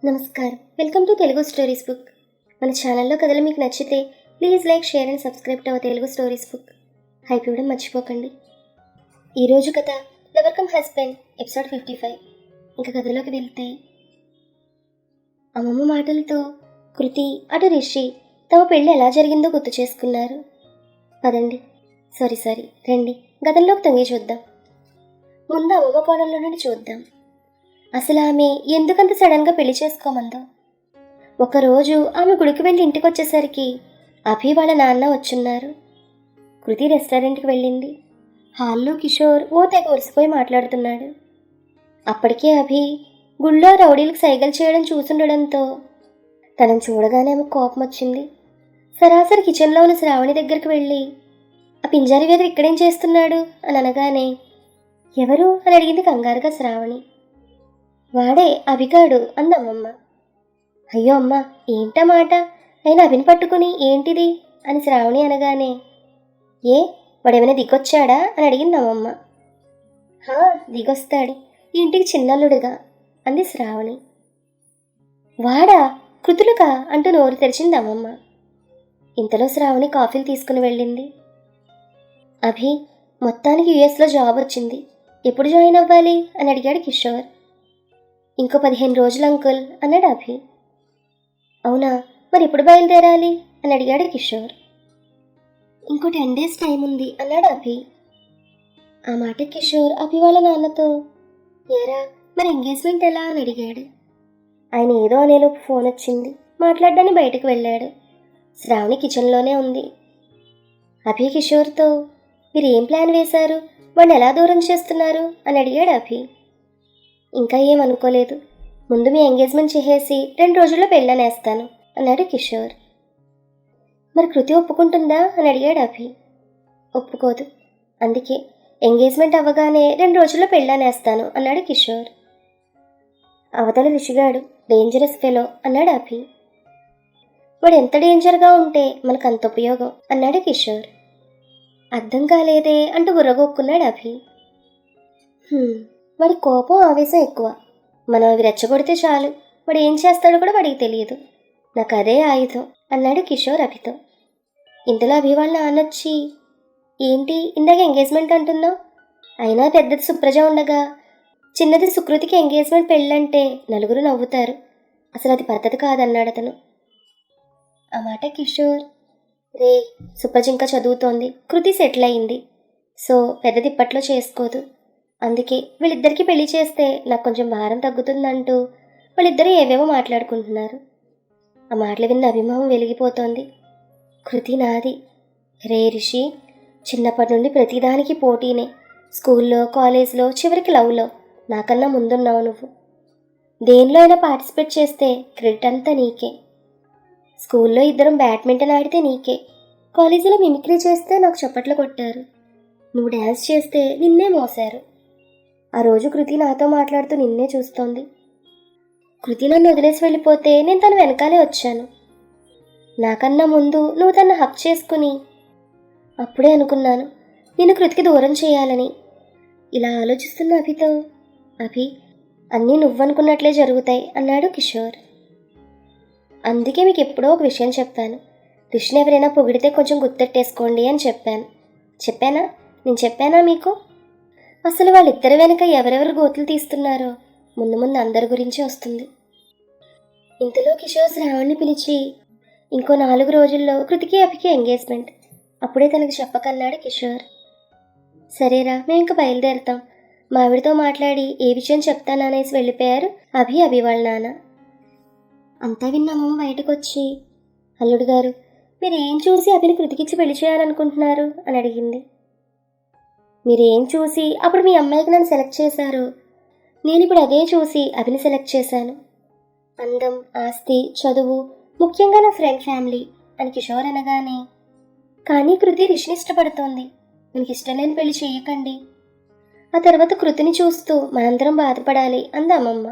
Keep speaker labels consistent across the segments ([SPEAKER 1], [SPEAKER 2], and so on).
[SPEAKER 1] నమస్కారం, welcome to Telugu stories book. మన ఛానల్లో కథలు మీకు నచ్చితే please like, share and subscribe to our Telugu stories book. Hype ఇవ్వడం మర్చిపోకండి. ఈరోజు కథ లవర్ కమ్ హస్బెండ్ ఎపిసోడ్ 55. ఇంకా కథలోకి వెళ్తే, అమ్మమ్మ మాటలతో కృతి అటు రిషి తమ పెళ్ళి ఎలా జరిగిందో గుర్తు చేసుకున్నారు. పదండి, సారీ రండి గతంలోకి తొంగి చూద్దాం. ముందు అమ్మమ్మ కోణంలో నుండి చూద్దాం. అసలు ఆమె ఎందుకంత సడన్గా పెళ్లి చేసుకోమందో. ఒకరోజు ఆమె గుడికి వెళ్ళి ఇంటికి వచ్చేసరికి అభి వాళ్ళ నాన్న వచ్చున్నారు. కృతి రెస్టారెంట్కి వెళ్ళింది. హాల్లో కిషోర్ ఓ తెగ ఒరిసిపోయి మాట్లాడుతున్నాడు. అప్పటికే అభి గుళ్ళో రౌడీలకు సైగలు చేయడం చూస్తుండడంతో తనను చూడగానే ఆమెకు కోపం వచ్చింది. సరాసరి కిచెన్లో ఉన్న శ్రావణి దగ్గరికి వెళ్ళి, ఆ పింజారి వేదర్ ఇక్కడేం చేస్తున్నాడు అని అనగానే, ఎవరు అని అడిగింది కంగారుగా శ్రావణి. వాడే అభిగాడు అందమ్మమ్మ. అయ్యో అమ్మ, ఏంటా మాట, అయినా అభిని పట్టుకుని ఏంటిది అని శ్రావణి అనగానే, ఏ వాడేమైనా దిగొచ్చాడా అని అడిగింది అమ్మమ్మ. దిగొస్తాడు, ఈ ఇంటికి చిన్నల్లుడుగా అంది శ్రావణి. వాడా, కృతులుగా అంటూ నోరు తెరిచింది అమ్మమ్మ. ఇంతలో శ్రావణి కాఫీలు తీసుకుని వెళ్ళింది. అభి మొత్తానికి యుఎస్లో జాబ్ వచ్చింది, ఎప్పుడు జాయిన్ అవ్వాలి అని అడిగాడు కిషోర్. ఇంకో 15 రోజులు అంకుల్ అన్నాడు అభి. అవునా, మరి ఎప్పుడు బయలుదేరాలి అని అడిగాడు కిషోర్. ఇంకో 10 days టైం ఉంది అన్నాడు అభి. ఆ మాట కిషోర్ అభి వాళ్ళ నాన్నతో, ఏరా మరి ఎంగేజ్మెంట్ ఎలా అని అడిగాడు. ఆయన ఏదో అనేలోపు ఫోన్ వచ్చింది, మాట్లాడడానికి బయటకు వెళ్ళాడు. శ్రావణి కిచెన్లోనే ఉంది. అభి కిషోర్తో, మీరు ఏం ప్లాన్ వేశారు, వాడిని ఎలా దూరం చేస్తున్నారు అని అడిగాడు అభి. ఇంకా ఏమనుకోలేదు, ముందు మీ ఎంగేజ్మెంట్ చేసేసి 2 రోజుల్లో పెళ్ళనేస్తాను అన్నాడు కిషోర్. మరి కృతి ఒప్పుకుంటుందా అని అడిగాడు అభి. ఒప్పుకోదు, అందుకే ఎంగేజ్మెంట్ అవ్వగానే 2 రోజుల్లో పెళ్ళనేస్తాను అన్నాడు కిషోర్. అవతల రిషిగాడు డేంజరస్ ఫెలో అన్నాడు అభి. వాడు ఎంత డేంజర్గా ఉంటే మనకు అంత ఉపయోగం అన్నాడు కిషోర్. అర్థం కాలేదే అంటూ బుర్రగొక్కున్నాడు అభి. వాడి కోపం ఆవేశం ఎక్కువ, మనం అవి రెచ్చగొడితే చాలు, వాడు ఏం చేస్తాడో కూడా వాడికి తెలియదు, నాకు అదే ఆయుధం అన్నాడు కిషోర్ అభితో. ఇంతలో అభి వాళ్ళ నాన్నొచ్చి, ఏంటి ఇందాక ఎంగేజ్మెంట్ అంటున్నావు, అయినా పెద్దది సుప్రజ ఉండగా చిన్నది సుకృతికి ఎంగేజ్మెంట్ పెళ్ళంటే నలుగురు నవ్వుతారు, అసలు అది పద్ధతి కాదన్నాడు అతను. ఆ మాట కిషోర్, రే సుప్రజ ఇంకా చదువుతోంది, కృతి సెటిల్ అయింది, సో పెద్దది ఇప్పట్లో చేసుకోదు, అందుకే వీళ్ళిద్దరికీ పెళ్లి చేస్తే నాకు కొంచెం భారం తగ్గుతుందంటూ వాళ్ళిద్దరూ ఏవేవో మాట్లాడుకుంటున్నారు. ఆ మాటలు విన్న అభిమానం వెలిగిపోతోంది. కృతి నాది. రే రిషి, చిన్నప్పటి నుండి ప్రతిదానికి పోటీనే, స్కూల్లో కాలేజ్లో చివరికి లవ్లో నాకన్నా ముందున్నావు నువ్వు. దేనిలో అయినా పార్టిసిపేట్ చేస్తే క్రెడిట్ అంతా నీకే. స్కూల్లో ఇద్దరం బ్యాడ్మింటన్ ఆడితే నీకే, కాలేజీలో మిమిక్రీ చేస్తే నాకు చప్పట్లు కొట్టారు, నువ్వు డ్యాన్స్ చేస్తే నిన్నే మోసారు. ఆ రోజు కృతి నాతో మాట్లాడుతూ నిన్నే చూస్తోంది. కృతి నన్ను వదిలేసి వెళ్ళిపోతే నేను తన వెనకాలే వచ్చాను. నాకన్నా ముందు నువ్వు తను హక్ చేసుకుని, అప్పుడే అనుకున్నాను నేను కృతికి దూరం చేయాలని. ఇలా ఆలోచిస్తున్న అభితో, అభి అన్నీ నువ్వనుకున్నట్లే జరుగుతాయి అన్నాడు కిషోర్. అందుకే మీకు ఎప్పుడో ఒక విషయం చెప్పాను, రిషిని ఎవరైనా పొగిడితే కొంచెం గుర్తెట్టేసుకోండి అని చెప్పాను. చెప్పానా, నేను చెప్పానా మీకు? అసలు వాళ్ళిద్దరి వెనక ఎవరెవరు గోతులు తీస్తున్నారో ముందు ముందు అందరి గురించి వస్తుంది. ఇంతలో కిషోర్ శ్రావణ్ని పిలిచి, ఇంకో 4 రోజుల్లో కృతికి అభికి ఎంగేజ్మెంట్, అప్పుడే తనకి చెప్పకన్నాడు కిషోర్. సరేరా, మేము ఇంక బయలుదేరుతాం, మా ఆవిడతో మాట్లాడి ఏ విషయం చెప్తాననేసి వెళ్ళిపోయారు అభి వాళ్ళ నాన్న. అంతా విన్నామో బయటకు వచ్చి, అల్లుడు గారు మీరేం చూసి అభిని కృతికిచ్చి పెళ్లి చేయాలనుకుంటున్నారు అని అడిగింది. మీరేం చూసి అప్పుడు మీ అమ్మాయికి నన్ను సెలెక్ట్ చేశారు, నేను ఇప్పుడు అదే చూసి అభిని సెలెక్ట్ చేశాను. అందం, ఆస్తి, చదువు, ముఖ్యంగా నా ఫ్రెండ్ ఫ్యామిలీ అని కిషోర్ అనగానే, కానీ కృతి రిషిని ఇష్టపడుతోంది, మీకు ఇష్టం లేని పెళ్లి చేయకండి, ఆ తర్వాత కృతిని చూస్తూ మనందరం బాధపడాలి అంది అమ్మమ్మ.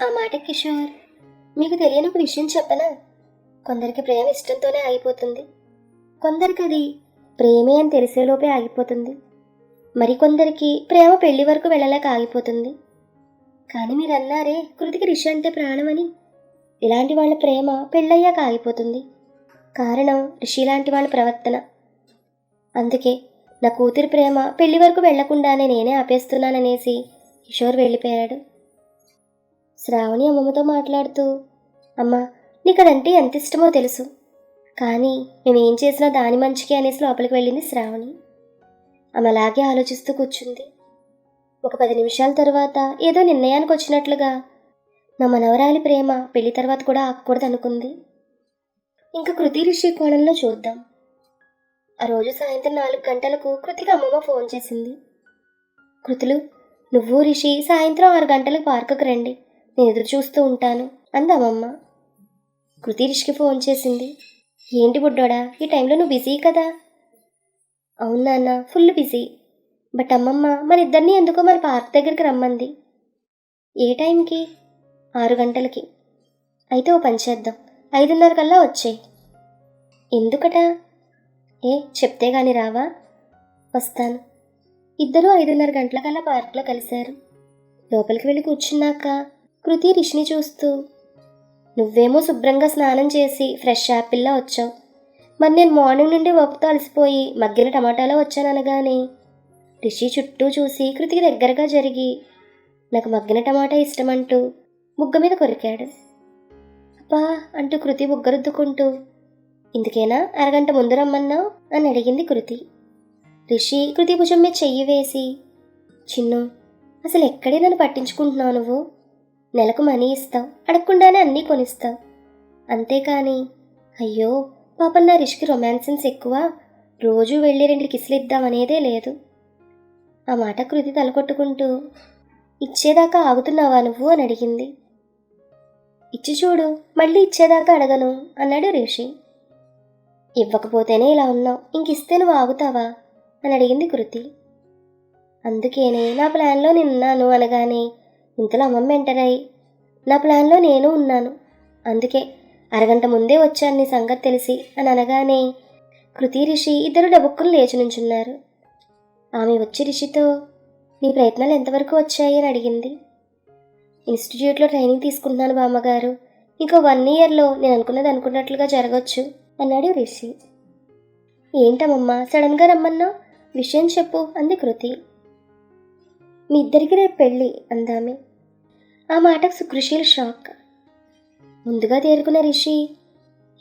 [SPEAKER 1] ఆ మాట కిషోర్, మీకు తెలియని ఒక విషయం చెప్పనా, కొందరికి ప్రేమ ఇష్టంతోనే ఆగిపోతుంది, కొందరికి అది ప్రేమే అని తెలిసేలోపే ఆగిపోతుంది, మరికొందరికి ప్రేమ పెళ్లి వరకు వెళ్ళలేక ఆగిపోతుంది. కానీ మీరు అన్నారే కృతికి రిషి అంటే ప్రాణమని. ఇలాంటి వాళ్ళ ప్రేమ పెళ్ళయ్యాక ఆగిపోతుంది. కారణం రిషి లాంటి వాళ్ళ ప్రవర్తన. అందుకే నా కూతురి ప్రేమ పెళ్లి వరకు వెళ్లకుండానే నేనే ఆపేస్తున్నాననేసి కిషోర్ వెళ్ళిపోయాడు. శ్రావణి అమ్మమ్మతో మాట్లాడుతూ, అమ్మా నీకు అదంటే ఎంత ఇష్టమో తెలుసు, కానీ మేమేం చేసినా దాని మంచికి అనేసి లోపలికి వెళ్ళింది శ్రావణి. ఆమె అలాగే ఆలోచిస్తూ కూర్చుంది. ఒక 10 నిమిషాల తర్వాత ఏదో నిర్ణయానికి వచ్చినట్లుగా నా మనవరాలి ప్రేమ పెళ్లి తర్వాత కూడా ఆగకూడదు అనుకుంది. ఇంకా కృతి రిషి కోణంలో చూద్దాం. ఆ రోజు సాయంత్రం 4 గంటలకు కృతికి అమ్మమ్మ ఫోన్ చేసింది. కృతులు, నువ్వు రిషి సాయంత్రం 6 గంటలకు పార్కుకు రండి, నేను ఎదురు చూస్తూ ఉంటాను అంది అమ్మమ్మ. కృతి రిషికి ఫోన్ చేసింది. ఏంటి బుడ్డోడా, ఈ టైంలో నువ్వు బిజీ కదా? అవును నాన్న, ఫుల్ బిజీ. బట్ అమ్మమ్మ మన ఇద్దరిని ఎందుకో మన పార్క్ దగ్గరికి రమ్మంది. ఏ టైంకి? 6 గంటలకి. అయితే ఓ పని చేద్దాం, 5:30 కల్లా వచ్చేయి. ఎందుకట? ఏ చెప్తే గాని రావా? వస్తాను. ఇద్దరూ 5:30 గంటలకల్లా పార్క్లో కలిశారు. లోపలికి వెళ్ళి కూర్చున్నాక కృతి రిషిని చూస్తూ, నువ్వేమో శుభ్రంగా స్నానం చేసి ఫ్రెష్ యాపిల్లా వచ్చావు, మరి నేను మార్నింగ్ నుండి వర్క్తో అలసిపోయి మగ్గిన టమాటాలో వచ్చాననగానే రిషి చుట్టూ చూసి కృతికి దగ్గరగా జరిగి నాకు మగ్గిన టమాటా ఇష్టమంటూ బుగ్గ మీద కొరికాడు. అబ్బా అంటూ కృతి బుగ్గరుద్దుకుంటూ, ఇందుకేనా అరగంట ముందు రమ్మన్నావు అని అడిగింది కృతి. రిషి కృతి భుజం మీద చెయ్యి వేసి, చిన్ను అసలు ఎక్కడే నన్ను పట్టించుకుంటున్నావు నువ్వు? నెలకు మనీ ఇస్తావు, అడగకుండానే అన్నీ కొనిస్తావు, అంతేకాని అయ్యో పాపం నా రిషికి రొమాన్సెన్స్ ఎక్కువ, రోజూ వెళ్ళి 2 కిస్సులు ఇద్దామనేదే లేదు. ఆ మాట కృతి తలకొట్టుకుంటూ, ఇచ్చేదాకా ఆగుతున్నావా నువ్వు అని అడిగింది. ఇచ్చి చూడు, మళ్ళీ ఇచ్చేదాకా అడగను అన్నాడు రిషి. ఇవ్వకపోతేనే ఇలా ఉన్నావు, ఇంకిస్తే నువ్వు ఆగుతావా అని అడిగింది కృతి. అందుకేనే నా ప్లాన్లో నేనున్నాను అనగానే ఇంతలో అమ్మమ్మ ఎంటర్ అయి, నా ప్లాన్లో నేను ఉన్నాను, అందుకే అరగంట ముందే వచ్చాను నీ సంగతి తెలిసి అని అనగానే కృతి రిషి ఇద్దరు డబుక్కులు లేచి నుంచున్నారు. ఆమె వచ్చి రిషితో, నీ ప్రయత్నాలు ఎంతవరకు వచ్చాయి అని అడిగింది. ఇన్స్టిట్యూట్లో ట్రైనింగ్ తీసుకుంటున్నాను బామ్మగారు, ఇంకో 1 ఇయర్లో నేను అనుకున్నది అనుకున్నట్లుగా జరగచ్చు అన్నాడు రిషి. ఏంటమ్మమ్మ సడన్గా రమ్మన్నావు, విషయం చెప్పు అంది కృతి. మీ ఇద్దరికి రేపు పెళ్ళి అందామె. ఆ మాటకు సుకృషిల్ షాక్. ముందుగా తేరుకున్న రిషి,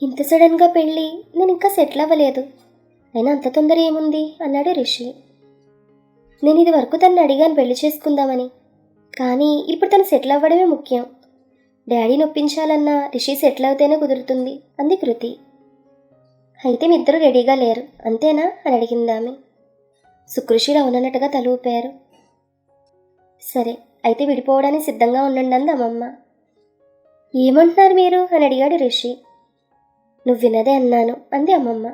[SPEAKER 1] ఇంత సడన్గా పెళ్ళి, నేను ఇంకా సెటిల్ అవ్వలేదు, అయినా అంత తొందర ఏముంది అన్నాడు రిషి. నేను ఇది వరకు తనని అడిగాను పెళ్లి చేసుకుందామని, కానీ ఇప్పుడు తను సెటిల్ అవ్వడమే ముఖ్యం. డాడీని ఒప్పించాలన్నా రిషి సెటిల్ అవుతేనే కుదురుతుంది అంది కృతి. అయితే మీ ఇద్దరు రెడీగా లేరు అంతేనా అని అడిగింది ఆమె. సుకృషిలు అవునన్నట్టుగా తల ఊపారు. సరే అయితే విడిపోవడానికి సిద్ధంగా ఉండండి అంది అమ్మమ్మ. ఏమంటున్నారు మీరు అని అడిగాడు రిషి. నువ్వు వినదే అన్నాను అంది అమ్మమ్మ.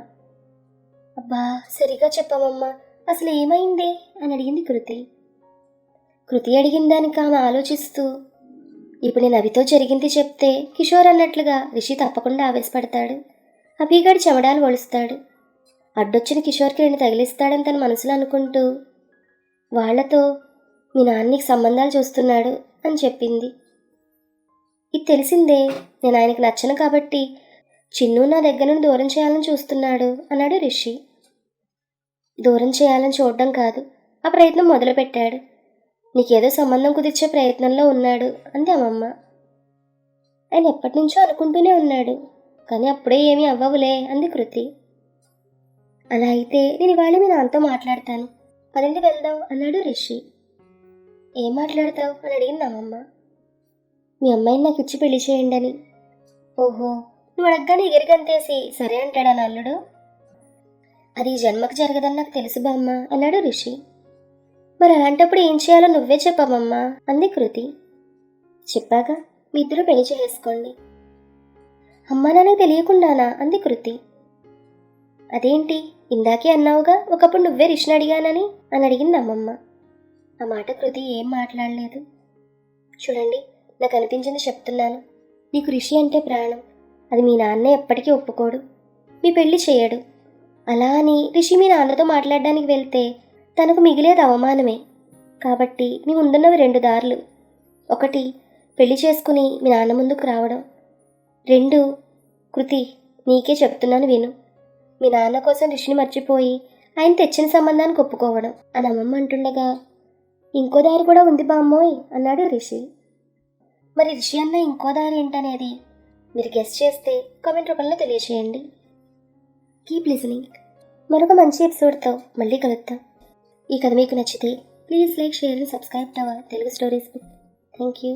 [SPEAKER 1] అబ్బా సరిగా చెప్పమ్మమ్మ, అసలు ఏమైంది అని అడిగింది కృతి. కృతి అడిగిన దానికి ఆమె ఆలోచిస్తూ, ఇప్పుడు నేను అభితో జరిగింది చెప్తే కిషోర్ అన్నట్లుగా రిషి తప్పకుండా ఆవేశపడతాడు, అభిగాడి చెమడాలు ఒలుస్తాడు, అడ్డొచ్చిన కిషోర్కి 2 తగిలిస్తాడని తన మనసులో అనుకుంటూ, వాళ్లతో మీ నాన్నకి సంబంధాలు చూస్తున్నాడు అని చెప్పింది. ఇది తెలిసిందే, నేను ఆయనకి నచ్చను కాబట్టి చిన్ను నా దగ్గర నుండి దూరం చేయాలని చూస్తున్నాడు అన్నాడు రిషి. దూరం చేయాలని చూడడం కాదు, ఆ ప్రయత్నం మొదలుపెట్టాడు, నీకేదో సంబంధం కుదిర్చే ప్రయత్నంలో ఉన్నాడు అంది అమ్మమ్మ. ఆయన ఎప్పటి నుంచో అనుకుంటూనే ఉన్నాడు, కానీ అప్పుడే ఏమీ అవ్వవులే అంది కృతి. అలా అయితే నేను ఇవాళ మీ నాన్నతో మాట్లాడతాను, పదండి వెళ్దాం అన్నాడు రిషి. ఏం మాట్లాడతావు అని అడిగింది అమ్మమ్మ. మీ అమ్మాయిని నాకు ఇచ్చి పెళ్లి చేయండి అని. ఓహో, నువ్వు అడగగానే ఎగిరిగంతేసి సరే అంటాడా నా అల్లుడు? అది ఈ జన్మకు జరగదని నాకు తెలుసు బామ్మ అన్నాడు రిషి. మరి అలాంటప్పుడు ఏం చేయాలో నువ్వే చెప్పమ్మమ్మ అంది కృతి. చెప్పాక మీ ఇద్దరు పెళ్లి చేసుకోండి. అమ్మా నాన్నకు తెలియకుండానా అంది కృతి. అదేంటి, ఇందాకే అన్నావుగా ఒకప్పుడు నువ్వే రిషిని అడిగానని అని అడిగింది అమ్మమ్మ. ఆ మాట కృతి ఏం మాట్లాడలేదు. చూడండి, నాకు అనిపించింది చెప్తున్నాను, నీకు రిషి అంటే ప్రాణం, అది మీ నాన్నే ఎప్పటికీ ఒప్పుకోడు, మీ పెళ్లి చేయడు. అలా అని రిషి మీ నాన్నతో మాట్లాడడానికి వెళ్తే తనకు మిగిలేది అవమానమే. కాబట్టి మీ ముందున్నవి 2 దారులు, ఒకటి, పెళ్లి చేసుకుని మీ నాన్న ముందుకు రావడం. 2, కృతి నీకే చెప్తున్నాను విను. మీ నాన్న కోసం రిషిని మర్చిపోయి ఆయన తెచ్చిన సంబంధానికి ఒప్పుకోవడం అని అమ్మమ్మ అంటుండగా, ఇంకో దారి కూడా ఉంది బామ్మోయ్ అన్నాడు రిషి. మరి రిషి అన్న ఇంకో దారి ఏంటనేది మీరు గెస్ చేస్తే కామెంట్ రూపంలో తెలియచేయండి. Keep listening. మరొక మంచి ఎపిసోడ్తో మళ్ళీ కలుద్దాం. ఈ కథ మీకు నచ్చితే please like, share and subscribe to our Telugu stories book. Thank you.